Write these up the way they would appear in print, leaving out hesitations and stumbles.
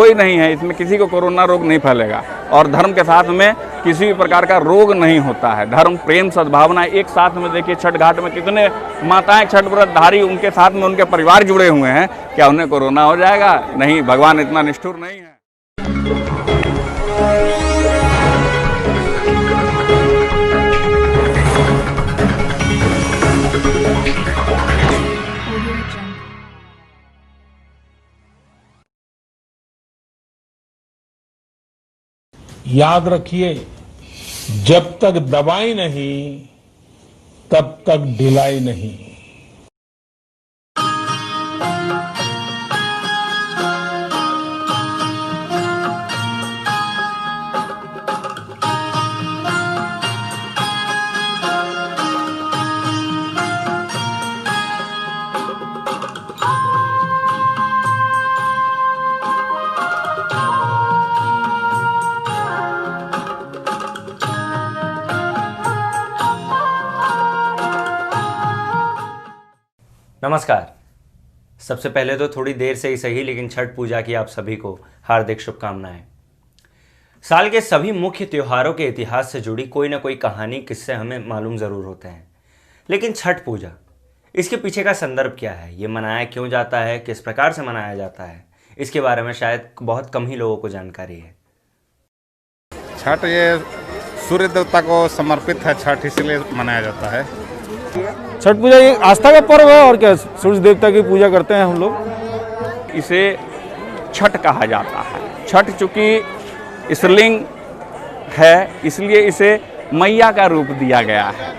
कोई नहीं है इसमें, किसी को कोरोना रोग नहीं फैलेगा और धर्म के साथ में किसी भी प्रकार का रोग नहीं होता है। धर्म, प्रेम, सद्भावना एक साथ में। देखिए छठ घाट में कितने माताएं छठ व्रतधारी, उनके साथ में उनके परिवार जुड़े हुए हैं। क्या उन्हें कोरोना हो जाएगा? नहीं, भगवान इतना निष्ठुर नहीं है। याद रखिए, जब तक दवाई नहीं तब तक ढिलाई नहीं। नमस्कार। सबसे पहले तो थोड़ी देर से ही सही, लेकिन छठ पूजा की आप सभी को हार्दिक शुभकामनाएं। साल के सभी मुख्य त्योहारों के इतिहास से जुड़ी कोई ना कोई कहानी, किस्से हमें मालूम ज़रूर होते हैं, लेकिन छठ पूजा, इसके पीछे का संदर्भ क्या है, ये मनाया क्यों जाता है, किस प्रकार से मनाया जाता है, इसके बारे में शायद बहुत कम ही लोगों को जानकारी है। छठ ये सूर्य देवता को समर्पित है, छठ इसलिए मनाया जाता है। छठ पूजा ये आस्था का पर्व है और क्या, सूर्य देवता की पूजा करते हैं हम लोग। इसे छठ कहा जाता है। छठ चूँकि स्त्रीलिंग है इसलिए इसे मैया का रूप दिया गया है।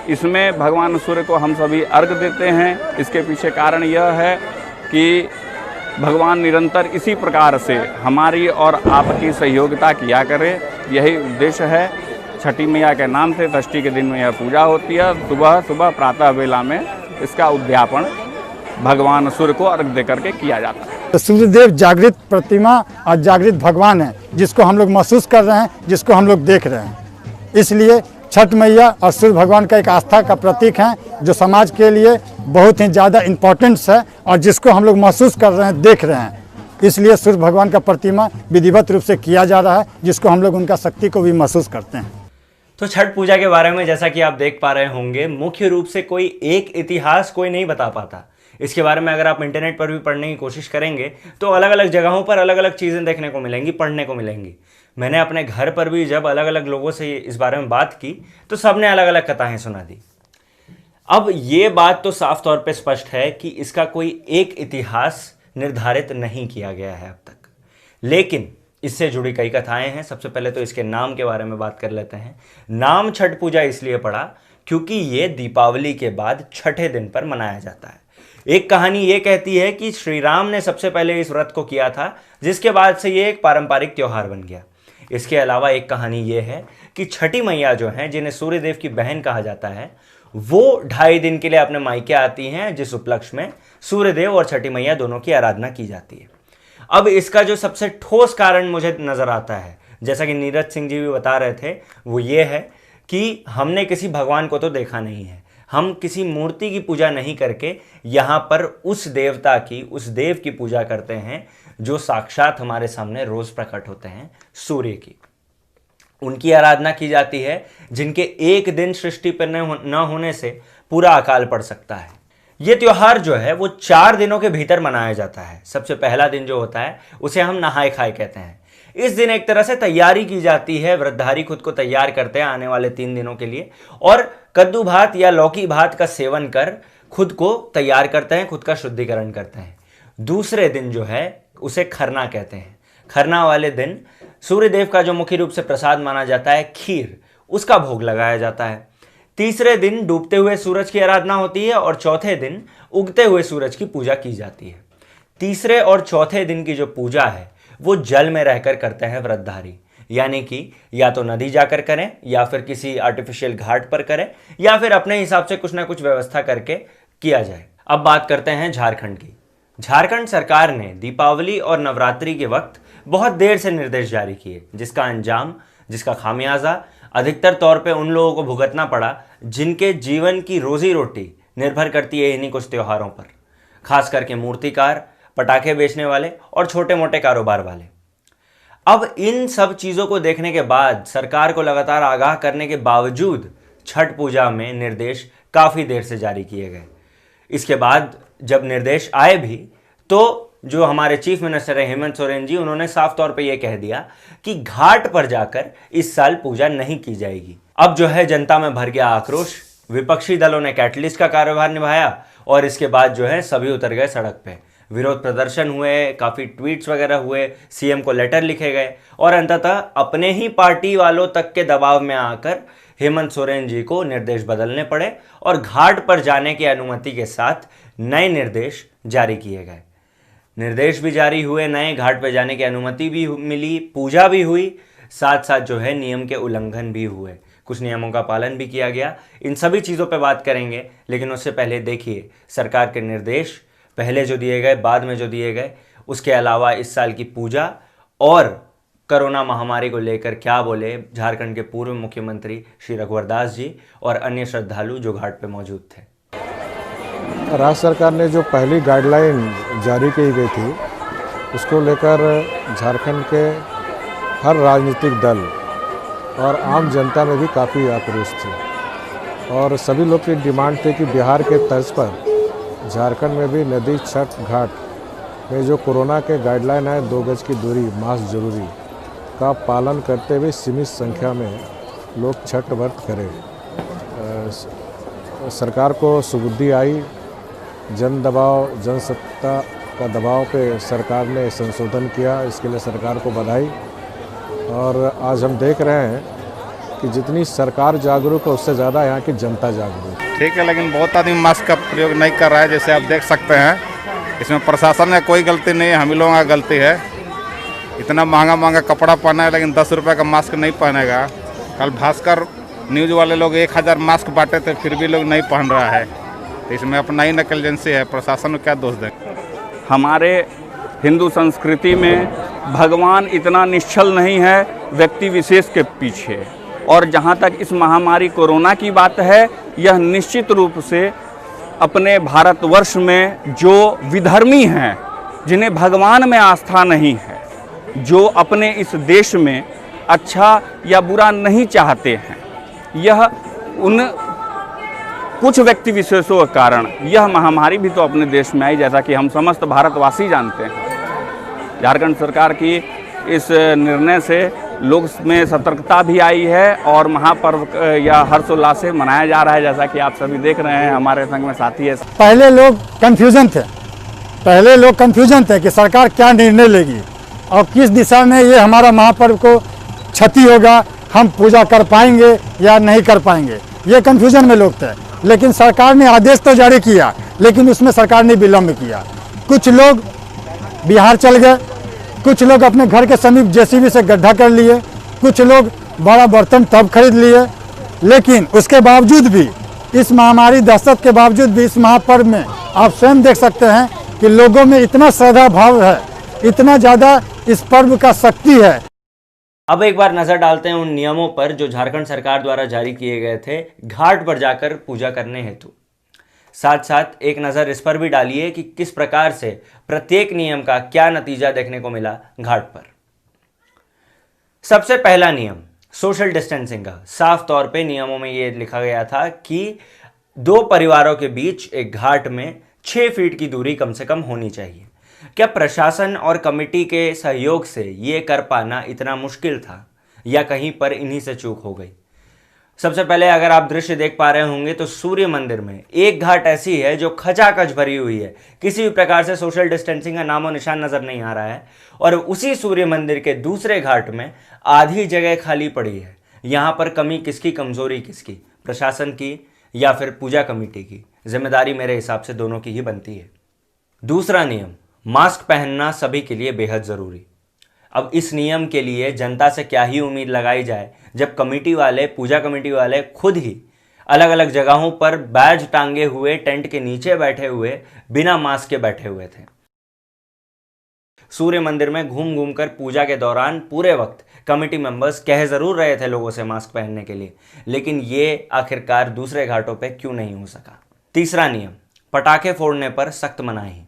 इसमें भगवान सूर्य को हम सभी अर्घ्य देते हैं। इसके पीछे कारण यह है कि भगवान निरंतर इसी प्रकार से हमारी और आपकी सहयोगिता किया करे, यही उद्देश्य है। छठी मैया के नाम से षष्ठी के दिन में यह पूजा होती है। सुबह सुबह प्रातः वेला में इसका उद्यापन भगवान सूर्य को अर्घ दे करके किया जाता है। तो सूर्यदेव जागृत प्रतिमा और जागृत भगवान है, जिसको हम लोग महसूस कर रहे हैं, जिसको हम लोग देख रहे हैं। इसलिए छठ मैया और सूर्य भगवान का एक आस्था का प्रतीक है, जो समाज के लिए बहुत ही ज़्यादा इम्पोर्टेंस है और जिसको हम लोग महसूस कर रहे हैं, देख रहे हैं। इसलिए सूर्य भगवान का प्रतिमा विधिवत रूप से किया जा रहा है, जिसको हम लोग उनका शक्ति को भी महसूस करते हैं। तो छठ पूजा के बारे में जैसा कि आप देख पा रहे होंगे, मुख्य रूप से कोई एक इतिहास कोई नहीं बता पाता। इसके बारे में अगर आप इंटरनेट पर भी पढ़ने की कोशिश करेंगे तो अलग अलग जगहों पर अलग अलग चीज़ें देखने को मिलेंगी, पढ़ने को मिलेंगी। मैंने अपने घर पर भी जब अलग अलग लोगों से इस बारे में बात की तो सबने अलग अलग कथाएं सुना दी। अब ये बात तो साफ तौर पे स्पष्ट है कि इसका कोई एक इतिहास निर्धारित नहीं किया गया है अब तक, लेकिन इससे जुड़ी कई कथाएं हैं। सबसे पहले तो इसके नाम के बारे में बात कर लेते हैं। नाम छठ पूजा इसलिए पड़ा क्योंकि ये दीपावली के बाद छठे दिन पर मनाया जाता है। एक कहानी ये कहती है कि श्री राम ने सबसे पहले इस व्रत को किया था, जिसके बाद से ये एक पारंपरिक त्योहार बन गया। इसके अलावा एक कहानी ये है कि छठी मैया जो हैं, जिन्हें सूर्यदेव की बहन कहा जाता है, वो 2.5 दिन के लिए अपने मायके आती हैं, जिस उपलक्ष्य में सूर्यदेव और छठी मैया दोनों की आराधना की जाती है। अब इसका जो सबसे ठोस कारण मुझे नज़र आता है, जैसा कि नीरज सिंह जी भी बता रहे थे, वो ये है कि हमने किसी भगवान को तो देखा नहीं है, हम किसी मूर्ति की पूजा नहीं करके यहाँ पर उस देवता की, उस देव की पूजा करते हैं जो साक्षात हमारे सामने रोज प्रकट होते हैं, सूर्य की। उनकी आराधना की जाती है, जिनके एक दिन सृष्टि पर न होने से पूरा अकाल पड़ सकता है। ये त्योहार जो है वो 4 दिनों के भीतर मनाया जाता है। सबसे पहला दिन जो होता है उसे हम नहाए खाए कहते हैं। इस दिन एक तरह से तैयारी की जाती है, व्रतधारी खुद को तैयार करते हैं आने वाले 3 दिनों के लिए, और कद्दू भात या लौकी भात का सेवन कर खुद को तैयार करते हैं, खुद का शुद्धिकरण करते हैं। दूसरे दिन जो है उसे खरना कहते हैं। खरना वाले दिन सूर्यदेव का जो मुख्य रूप से प्रसाद माना जाता है, खीर, उसका भोग लगाया जाता है। तीसरे दिन डूबते हुए सूरज की आराधना होती है और चौथे दिन उगते हुए सूरज की पूजा की जाती है। तीसरे और चौथे दिन की जो पूजा है वो जल में रहकर करते हैं व्रतधारी, यानी कि या तो नदी जाकर करें या फिर किसी आर्टिफिशियल घाट पर करें या फिर अपने हिसाब से कुछ ना कुछ व्यवस्था करके किया जाए। अब बात करते हैं झारखंड की। झारखंड सरकार ने दीपावली और नवरात्रि के वक्त बहुत देर से निर्देश जारी किए, जिसका अंजाम, जिसका खामियाजा अधिकतर तौर पे उन लोगों को भुगतना पड़ा जिनके जीवन की रोजी रोटी निर्भर करती है इन्हीं कुछ त्योहारों पर। खास करके मूर्तिकार, पटाखे बेचने वाले और छोटे मोटे कारोबार वाले। अब इन सब चीज़ों को देखने के बाद, सरकार को लगातार आगाह करने के बावजूद छठ पूजा में निर्देश काफ़ी देर से जारी किए गए। इसके बाद जब निर्देश आए भी तो जो हमारे चीफ मिनिस्टर है हेमंत सोरेन जी, उन्होंने साफ तौर पे ये कह दिया कि घाट पर जाकर इस साल पूजा नहीं की जाएगी। अब जो है जनता में भर गया आक्रोश, विपक्षी दलों ने कैटलिस्ट का कार्यभार निभाया और इसके बाद जो है सभी उतर गए सड़क पे। विरोध प्रदर्शन हुए, काफ़ी ट्वीट्स वगैरह हुए, सीएम को लेटर लिखे गए और अंततः अपने ही पार्टी वालों तक के दबाव में आकर हेमंत सोरेन जी को निर्देश बदलने पड़े और घाट पर जाने की अनुमति के साथ नए निर्देश जारी किए गए। निर्देश भी जारी हुए, नए घाट पर जाने की अनुमति भी मिली, पूजा भी हुई, साथ साथ जो है नियम के उल्लंघन भी हुए, कुछ नियमों का पालन भी किया गया। इन सभी चीज़ों पे बात करेंगे, लेकिन उससे पहले देखिए सरकार के निर्देश पहले जो दिए गए, बाद में जो दिए गए, उसके अलावा इस साल की पूजा और कोरोना महामारी को लेकर क्या बोले झारखंड के पूर्व मुख्यमंत्री श्री रघुवर दास जी और अन्य श्रद्धालु जो घाट पे मौजूद थे। राज्य सरकार ने जो पहली गाइडलाइन जारी की गई थी, उसको लेकर झारखंड के हर राजनीतिक दल और आम जनता में भी काफ़ी आक्रोश थी और सभी लोग की डिमांड थी कि बिहार के तर्ज पर झारखंड में भी नदी छठ घाट में जो कोरोना के गाइडलाइन है 2 गज की दूरी, मास्क जरूरी का पालन करते हुए सीमित संख्या में लोग छठ व्रत करें। सरकार को सुबुद्धि आई, जन दबाव, जनसत्ता का दबाव पे सरकार ने संशोधन किया, इसके लिए सरकार को बधाई। और आज हम देख रहे हैं कि जितनी सरकार जागरूक है उससे ज़्यादा यहाँ की जनता जागरूक है। ठीक है, लेकिन बहुत आदमी मास्क का प्रयोग नहीं कर रहा है, जैसे आप देख सकते हैं। इसमें प्रशासन में कोई गलती नहीं है, हम ही लोगों का गलती है। इतना महंगा कपड़ा पहना है लेकिन 10 रुपये का मास्क नहीं पहनेगा। कल भास्कर न्यूज़ वाले लोग 1000 मास्क बांटे थे, फिर भी लोग नहीं पहन रहा है। तो इसमें अपना ही नेग्लिजेंसी है, प्रशासन को क्या दोष दें। हमारे हिंदू संस्कृति में भगवान इतना निश्चल नहीं है व्यक्ति विशेष के पीछे। और जहाँ तक इस महामारी कोरोना की बात है, यह निश्चित रूप से अपने भारतवर्ष में जो विधर्मी हैं, जिन्हें भगवान में आस्था नहीं है, जो अपने इस देश में अच्छा या बुरा नहीं चाहते हैं, यह उन कुछ व्यक्ति विशेषों के कारण यह महामारी भी तो अपने देश में आई, जैसा कि हम समस्त भारतवासी जानते हैं। झारखंड सरकार की इस निर्णय से लोग में सतर्कता भी आई है और महापर्व या हर्षोल्लास से मनाया जा रहा है, जैसा कि आप सभी देख रहे हैं। हमारे संग में साथी है। पहले लोग कंफ्यूजन थे कि सरकार क्या निर्णय लेगी और किस दिशा में ये हमारा महापर्व को क्षति होगा, हम पूजा कर पाएंगे या नहीं कर पाएंगे, ये कंफ्यूजन में लोग थे। लेकिन सरकार ने आदेश तो जारी किया, लेकिन उसमें सरकार ने विलम्ब किया। कुछ लोग बिहार चल गए, कुछ लोग अपने घर के समीप जेसीबी से गड्ढा कर लिए, कुछ लोग बड़ा बर्तन टब खरीद लिए। लेकिन उसके बावजूद भी, इस महामारी दहशत के बावजूद भी, इस महापर्व में आप स्वयं देख सकते हैं कि लोगों में इतना श्रद्धा भाव है, इतना ज़्यादा इस पर्व का शक्ति है। अब एक बार नजर डालते हैं उन नियमों पर जो झारखंड सरकार द्वारा जारी किए गए थे घाट पर जाकर पूजा करने हेतु। साथ साथ एक नज़र इस पर भी डालिए कि किस प्रकार से प्रत्येक नियम का क्या नतीजा देखने को मिला घाट पर। सबसे पहला नियम सोशल डिस्टेंसिंग का। साफ तौर पे नियमों में ये लिखा गया था कि 2 परिवारों के बीच एक घाट में 6 फीट की दूरी कम से कम होनी चाहिए। क्या प्रशासन और कमेटी के सहयोग से ये कर पाना इतना मुश्किल था या कहीं पर इन्हीं से चूक हो गई? सबसे पहले अगर आप दृश्य देख पा रहे होंगे तो सूर्य मंदिर में एक घाट ऐसी है जो खचाखच भरी हुई है, किसी भी प्रकार से सोशल डिस्टेंसिंग का नामो निशान नजर नहीं आ रहा है। और उसी सूर्य मंदिर के दूसरे घाट में आधी जगह खाली पड़ी है। यहाँ पर कमी किसकी, कमजोरी किसकी, प्रशासन की या फिर पूजा कमेटी की? जिम्मेदारी मेरे हिसाब से दोनों की ही बनती है। दूसरा नियम, मास्क पहनना सभी के लिए बेहद जरूरी। अब इस नियम के लिए जनता से क्या ही उम्मीद लगाई जाए जब कमेटी वाले, पूजा कमेटी वाले खुद ही अलग अलग जगहों पर बैज टांगे हुए टेंट के नीचे बैठे हुए बिना मास्क के बैठे हुए थे। सूर्य मंदिर में घूम घूम कर पूजा के दौरान पूरे वक्त कमेटी मेंबर्स कह जरूर रहे थे लोगों से मास्क पहनने के लिए, लेकिन ये आखिरकार दूसरे घाटों पे क्यों नहीं हो सका? तीसरा नियम, पटाखे फोड़ने पर सख्त मनाही।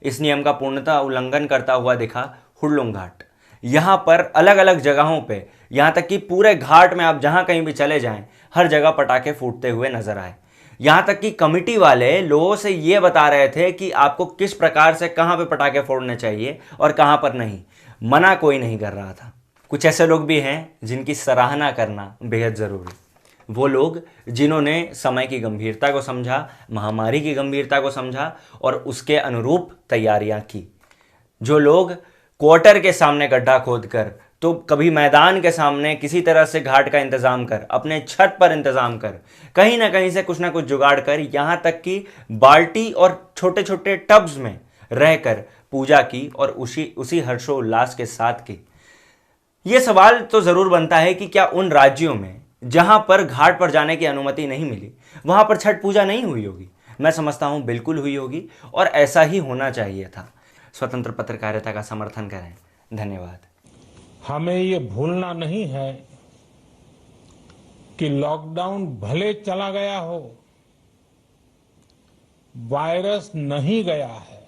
इस नियम का पूर्णतः उल्लंघन करता हुआ दिखा हुड़लुंग घाट। यहाँ पर अलग अलग जगहों पे, यहाँ तक कि पूरे घाट में आप जहाँ कहीं भी चले जाएं, हर जगह पटाखे फूटते हुए नजर आए। यहाँ तक कि कमेटी वाले लोगों से ये बता रहे थे कि आपको किस प्रकार से कहाँ पे पटाखे फोड़ने चाहिए और कहाँ पर नहीं, मना कोई नहीं कर रहा था। कुछ ऐसे लोग भी हैं जिनकी सराहना करना बेहद ज़रूरी, वो लोग जिन्होंने समय की गंभीरता को समझा, महामारी की गंभीरता को समझा और उसके अनुरूप तैयारियां की। जो लोग क्वार्टर के सामने गड्ढा खोद कर, तो कभी मैदान के सामने किसी तरह से घाट का इंतजाम कर, अपने छत पर इंतजाम कर, कहीं ना कहीं से कुछ ना कुछ जुगाड़ कर, यहाँ तक कि बाल्टी और छोटे छोटे टब्स में रहकर पूजा की और उसी हर्षोल्लास के साथ की। ये सवाल तो ज़रूर बनता है कि क्या उन राज्यों में जहां पर घाट पर जाने की अनुमति नहीं मिली, वहां पर छठ पूजा नहीं हुई होगी? मैं समझता हूं बिल्कुल हुई होगी और ऐसा ही होना चाहिए था। स्वतंत्र पत्रकारिता का समर्थन करें। धन्यवाद। हमें ये भूलना नहीं है कि लॉकडाउन भले चला गया हो, वायरस नहीं गया है।